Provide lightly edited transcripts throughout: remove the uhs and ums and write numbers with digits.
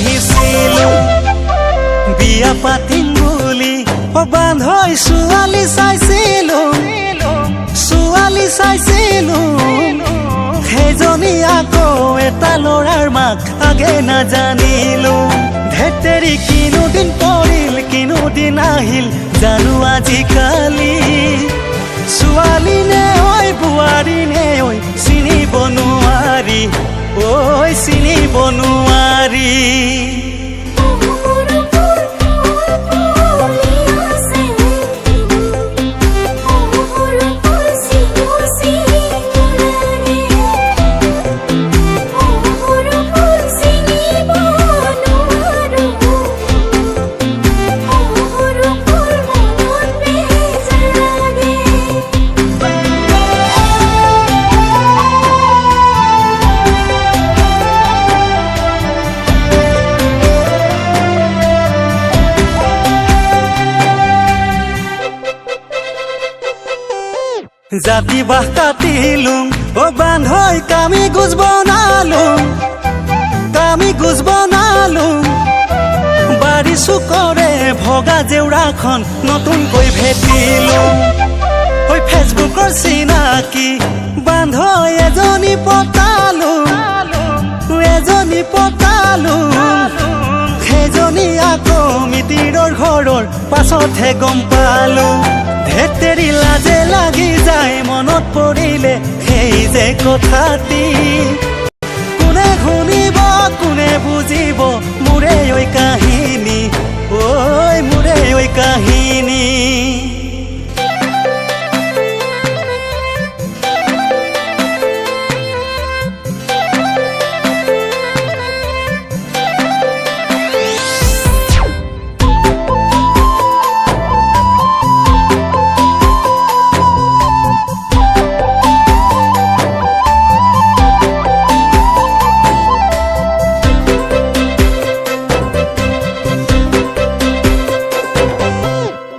আহিছিলো বিয়া পাতিম বুলি বান্ধৈ ছোৱালী চাইছিলো সেইজনী আকৌ এটা ল'ৰাৰ মাক আগে নাজানিলো ধেতেৰি কিনো দিন পৰিল কিনো দিন আহিল জানো আজিকালি ছোৱালী নে ঐ বোৱাৰী নে ঐ চিনিব নোৱাৰি ঐ চিনিব নোৱাৰি জাতি বাহ কাটিলুং বান্ধৈ কামি গুজ বনালুং বাৰী চুকৰে ভগা জেউৰাখন নতুনকৈ ভেটিলুং ফেচবুকৰ চিনাকি বান্ধৈ এজনী পতালুং সেইজনী আকৌ মিতিৰৰ ঘৰৰ পাছতহে গম পালো ধেতেৰি লাজে লাগি যায় মনত পৰিলে সেই যে কথাটি কোনে শুনিব কোনে বুজিব মোৰে ঐ কাহিনী ঐ মোৰে ঐ কাহিনী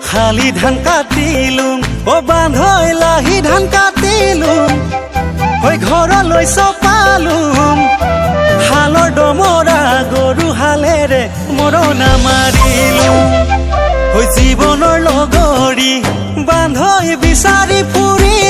শালি ধান কাটিলুং বান্ধৈ লাহি ধান কাটিলুং ঘৰলৈ চপালুং হালৰ ডমৰা গৰু হালেৰে মৰণা মাৰিলুং জীৱনৰ লগৰী বান্ধৈ বিচাৰি ফুৰি